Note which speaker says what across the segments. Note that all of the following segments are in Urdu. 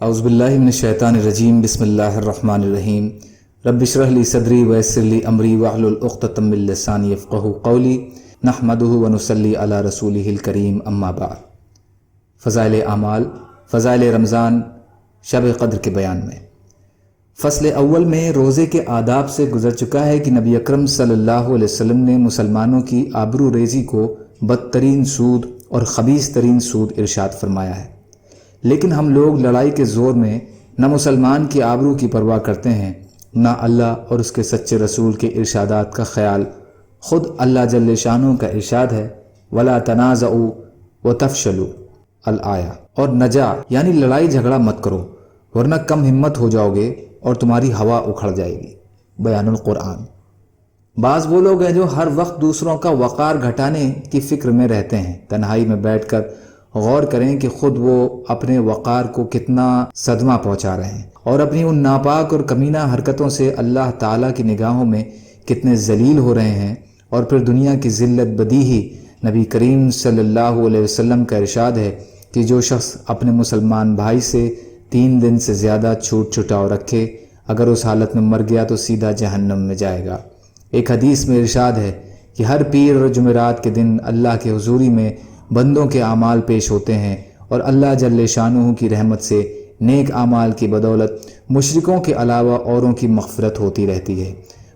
Speaker 1: اعوذ باللہ من الشیطان الرجیم بسم اللہ الرحمن الرحیم رب اشرح لی صدری ویسر لی امری واحلل عقدۃ من لسانی یفقہوا قولی نحمدہ ونصلی علی رسولہ الکریم اما بعد۔ فضائل اعمال، فضائل رمضان شب قدر کے بیان میں فصل اول میں روزے کے آداب سے گزر چکا ہے کہ نبی اکرم صلی اللہ علیہ وسلم نے مسلمانوں کی آبرو ریزی کو بدترین سود اور خبیث ترین سود ارشاد فرمایا ہے، لیکن ہم لوگ لڑائی کے زور میں نہ مسلمان کی آبرو کی پرواہ کرتے ہیں، نہ اللہ اور اس کے سچے رسول کے ارشادات کا خیال۔ خود اللہ جل شانہ کا ارشاد ہے وَلَا تَنَازَعُوا وَتَفْشَلُوا الآیہ، اور نجا یعنی لڑائی جھگڑا مت کرو ورنہ کم ہمت ہو جاؤ گے اور تمہاری ہوا اکھڑ جائے گی۔ بیان القرآن۔ بعض وہ لوگ ہیں جو ہر وقت دوسروں کا وقار گھٹانے کی فکر میں رہتے ہیں۔ تنہائی میں بیٹھ کر غور کریں کہ خود وہ اپنے وقار کو کتنا صدمہ پہنچا رہے ہیں اور اپنی ان ناپاک اور کمینہ حرکتوں سے اللہ تعالیٰ کی نگاہوں میں کتنے ذلیل ہو رہے ہیں، اور پھر دنیا کی ذلت بدی ہی نبی کریم صلی اللہ علیہ وسلم کا ارشاد ہے کہ جو شخص اپنے مسلمان بھائی سے 3 دن سے زیادہ چھوٹ چھٹاؤ رکھے، اگر اس حالت میں مر گیا تو سیدھا جہنم میں جائے گا۔ ایک حدیث میں ارشاد ہے کہ ہر پیر اور جمعرات کے دن اللہ کے حضوری میں بندوں کے اعمال پیش ہوتے ہیں، اور اللہ جل شانہ کی رحمت سے نیک اعمال کی بدولت مشرکوں کے علاوہ اوروں کی مغفرت ہوتی رہتی ہے،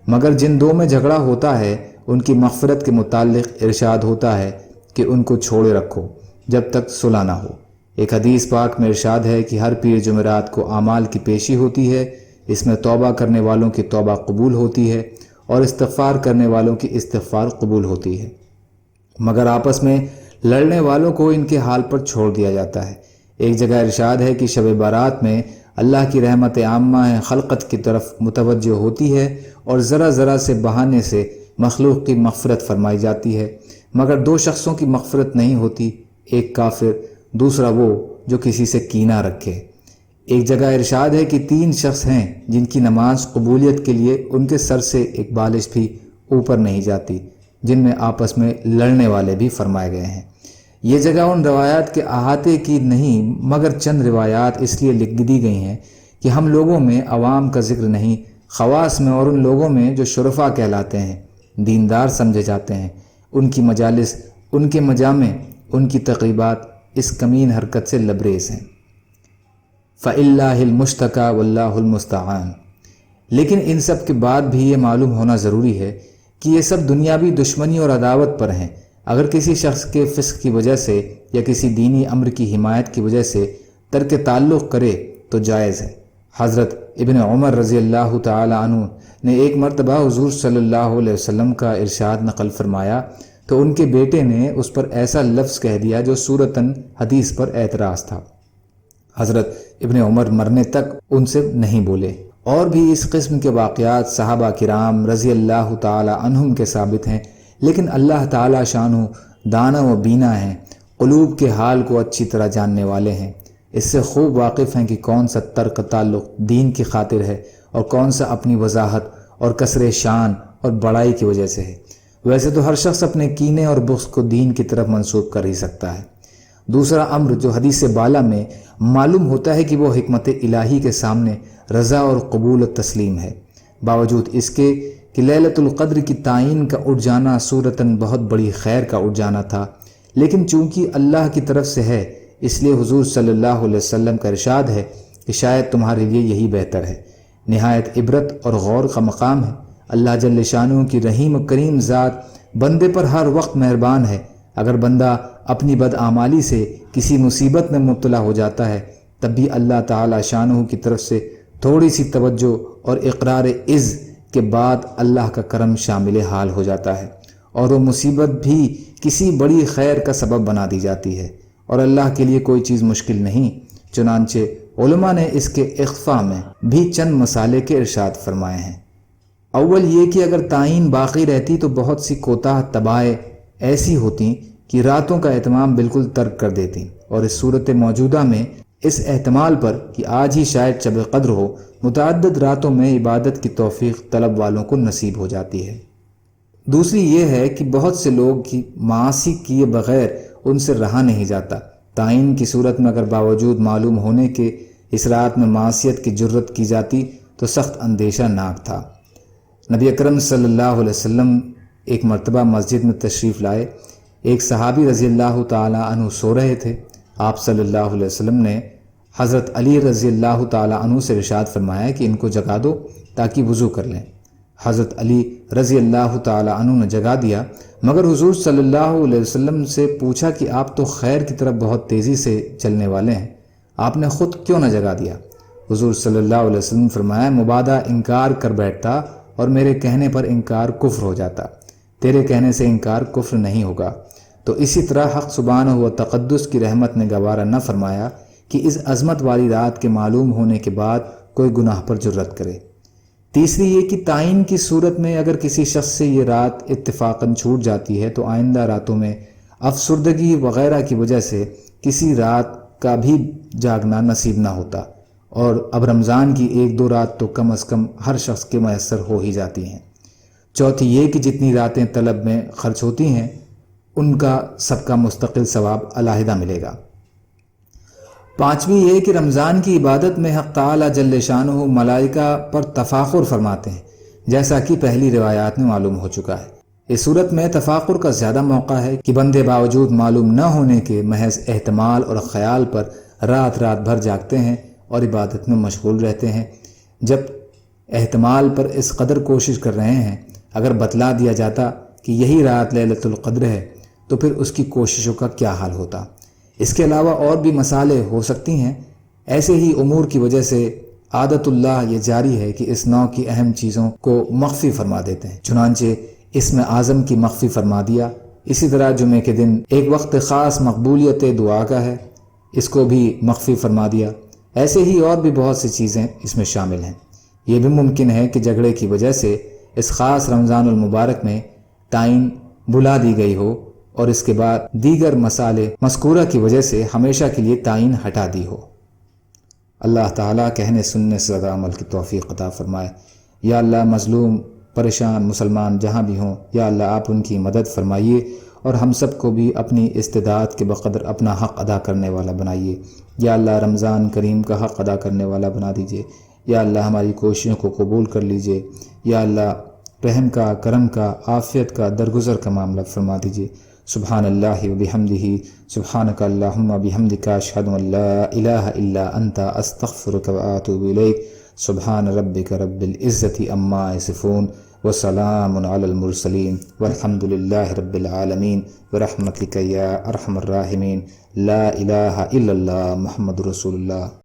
Speaker 1: مگر جن دو میں جھگڑا ہوتا ہے ان کی مغفرت کے متعلق ارشاد ہوتا ہے کہ ان کو چھوڑے رکھو جب تک صلح نہ ہو۔ ایک حدیث پاک میں ارشاد ہے کہ ہر پیر جمعرات کو اعمال کی پیشی ہوتی ہے، اس میں توبہ کرنے والوں کی توبہ قبول ہوتی ہے اور استغفار کرنے والوں کی استغفار قبول ہوتی ہے، مگر آپس میں لڑنے والوں کو ان کے حال پر چھوڑ دیا جاتا ہے۔ ایک جگہ ارشاد ہے کہ شب بارات میں اللہ کی رحمت عامہ خلقت کی طرف متوجہ ہوتی ہے اور ذرا ذرا سے بہانے سے مخلوق کی مغفرت فرمائی جاتی ہے، مگر 2 شخصوں کی مغفرت نہیں ہوتی، ایک کافر، دوسرا وہ جو کسی سے کینہ رکھے۔ ایک جگہ ارشاد ہے کہ 3 شخص ہیں جن کی نماز قبولیت کے لیے ان کے سر سے ایک بالش بھی اوپر نہیں جاتی، جن میں آپس میں لڑنے والے بھی فرمائے گئے ہیں۔ یہ جگہ ان روایات کے احاطے کی نہیں، مگر چند روایات اس لیے لکھ دی گئی ہیں کہ ہم لوگوں میں عوام کا ذکر نہیں، خواص میں اور ان لوگوں میں جو شرفاء کہلاتے ہیں، دیندار سمجھے جاتے ہیں، ان کی مجالس، ان کے مجامع، ان کی تقریبات اس کمین حرکت سے لبریز ہیں۔ فَإِلَّهِ الْمُشْتَكَى وَاللَّهُ الْمُسْتَعَانُ۔ لیکن ان سب کے بعد بھی یہ معلوم ہونا ضروری ہے کہ یہ سب دنیاوی دشمنی اور عداوت پر ہیں۔ اگر کسی شخص کے فسق کی وجہ سے یا کسی دینی امر کی حمایت کی وجہ سے ترک تعلق کرے تو جائز ہے۔ حضرت ابن عمر رضی اللہ تعالی عنہ نے ایک مرتبہ حضور صلی اللہ علیہ وسلم کا ارشاد نقل فرمایا تو ان کے بیٹے نے اس پر ایسا لفظ کہہ دیا جو صورتاً حدیث پر اعتراض تھا۔ حضرت ابن عمر مرنے تک ان سے نہیں بولے۔ اور بھی اس قسم کے واقعات صحابہ کرام رضی اللہ تعالی عنہم کے ثابت ہیں، لیکن اللہ تعالی شانہ دانا و بینا ہیں، قلوب کے حال کو اچھی طرح جاننے والے ہیں، اس سے خوب واقف ہیں کہ کون سا ترک تعلق دین کی خاطر ہے اور کون سا اپنی وضاحت اور کثر شان اور بڑائی کی وجہ سے ہے۔ ویسے تو ہر شخص اپنے کینے اور بغض کو دین کی طرف منسوب کر ہی سکتا ہے۔ دوسرا امر جو حدیث بالا میں معلوم ہوتا ہے کہ وہ حکمت الہی کے سامنے رضا اور قبول و تسلیم ہے، باوجود اس کے کہ لیلۃ القدر کی تعین کا اٹھ جانا صورتاً بہت بڑی خیر کا اٹھ جانا تھا، لیکن چونکہ اللہ کی طرف سے ہے اس لیے حضور صلی اللہ علیہ وسلم کا ارشاد ہے کہ شاید تمہارے لیے یہی بہتر ہے۔ نہایت عبرت اور غور کا مقام ہے۔ اللہ جل شانہ کی رحیم و کریم ذات بندے پر ہر وقت مہربان ہے۔ اگر بندہ اپنی بدعمالی سے کسی مصیبت میں مبتلا ہو جاتا ہے تب بھی اللہ تعالی شانہ کی طرف سے تھوڑی سی توجہ اور اقرار عز کے بعد اللہ کا کرم شامل حال ہو جاتا ہے، اور وہ مصیبت بھی کسی بڑی خیر کا سبب بنا دی جاتی ہے، اور اللہ کے لیے کوئی چیز مشکل نہیں۔ چنانچہ علماء نے اس کے اخفاء میں بھی چند مسالے کے ارشاد فرمائے ہیں۔ اول یہ کہ اگر تعین باقی رہتی تو بہت سی کوتاہ تباہیں ایسی ہوتی کہ راتوں کا اہتمام بالکل ترک کر دیتی، اور اس صورت موجودہ میں اس احتمال پر کہ آج ہی شاید شب قدر ہو، متعدد راتوں میں عبادت کی توفیق طلب والوں کو نصیب ہو جاتی ہے۔ دوسری یہ ہے کہ بہت سے لوگ کی معاصی کیے بغیر ان سے رہا نہیں جاتا۔ تعین کی صورت میں اگر باوجود معلوم ہونے کے اس رات میں معصیت کی جرت کی جاتی تو سخت اندیشہ ناک تھا۔ نبی اکرم صلی اللہ علیہ وسلم ایک مرتبہ مسجد میں تشریف لائے۔ ایک صحابی رضی اللہ تعالیٰ عنہ سو رہے تھے۔ آپ صلی اللہ علیہ وسلم نے حضرت علی رضی اللہ تعالیٰ عنہ سے ارشاد فرمایا کہ ان کو جگا دو تاکہ وضو کر لیں۔ حضرت علی رضی اللہ تعالیٰ عنہ نے جگا دیا، مگر حضور صلی اللہ علیہ وسلم سے پوچھا کہ آپ تو خیر کی طرف بہت تیزی سے چلنے والے ہیں، آپ نے خود کیوں نہ جگا دیا؟ حضور صلی اللہ علیہ وسلم فرمایا، مبادہ انکار کر بیٹھتا اور میرے کہنے پر انکار کفر ہو جاتا، تیرے کہنے سے انکار کفر نہیں ہوگا۔ تو اسی طرح حق سبحانہ و تقدس کی رحمت نے گوارا نہ فرمایا کہ اس عظمت والی رات کے معلوم ہونے کے بعد کوئی گناہ پر جرت کرے۔ تیسری یہ کہ تعین کی صورت میں اگر کسی شخص سے یہ رات اتفاقاً چھوٹ جاتی ہے تو آئندہ راتوں میں افسردگی وغیرہ کی وجہ سے کسی رات کا بھی جاگنا نصیب نہ ہوتا، اور اب رمضان کی 1-2 رات تو کم از کم ہر شخص کے میسر ہو ہی جاتی ہیں۔ چوتھی یہ کہ جتنی راتیں طلب میں خرچ ہوتی ہیں ان کا سب کا مستقل ثواب علیحدہ ملے گا۔ پانچویں یہ کہ رمضان کی عبادت میں حق تعالی جل شانہ ملائکہ پر تفاخر فرماتے ہیں، جیسا کہ پہلی روایات میں معلوم ہو چکا ہے۔ اس صورت میں تفاخر کا زیادہ موقع ہے کہ بندے باوجود معلوم نہ ہونے کے محض احتمال اور خیال پر رات بھر جاگتے ہیں اور عبادت میں مشغول رہتے ہیں۔ جب احتمال پر اس قدر کوشش کر رہے ہیں، اگر بتلا دیا جاتا کہ یہی رات لیلۃ القدر ہے تو پھر اس کی کوششوں کا کیا حال ہوتا۔ اس کے علاوہ اور بھی مسائل ہو سکتی ہیں۔ ایسے ہی امور کی وجہ سے عادت اللہ یہ جاری ہے کہ اس نوع کی اہم چیزوں کو مخفی فرما دیتے ہیں، چنانچہ اسم اعظم کی مخفی فرما دیا۔ اسی طرح جمعے کے دن ایک وقت خاص مقبولیت دعا کا ہے، اس کو بھی مخفی فرما دیا۔ ایسے ہی اور بھی بہت سی چیزیں اس میں شامل ہیں۔ یہ بھی ممکن ہے کہ جھگڑے کی وجہ سے اس خاص رمضان المبارک میں تعین بلا دی گئی ہو اور اس کے بعد دیگر مسائل مذکورہ کی وجہ سے ہمیشہ کے لیے تعین ہٹا دی ہو۔ اللہ تعالیٰ کہنے سننے سے زیادہ عمل کی توفیق عطا فرمائے۔ یا اللہ مظلوم پریشان مسلمان جہاں بھی ہوں، یا اللہ آپ ان کی مدد فرمائیے اور ہم سب کو بھی اپنی استطاعت کے بقدر اپنا حق ادا کرنے والا بنائیے۔ یا اللہ رمضان کریم کا حق ادا کرنے والا بنا دیجیے۔ یا اللہ ہماری کوششوں کو قبول کر لیجیے۔ یا اللہ رحم کا، کرم کا، عافیت کا، درگزر کا معاملہ فرما دیجیے۔ سبحان اللہ و بحمدہ، سبحانک اللہم و بحمدک، اشہد ان لا الہ الا انت، استغفرک و اتوب الیک۔ سبحان ربک رب العزت عما یصفون وسلام علی المرسلین والحمد للہ رب العالمین برحمتک یا ارحم الراحمین۔ لا الہ الا اللہ محمد رسول اللہ۔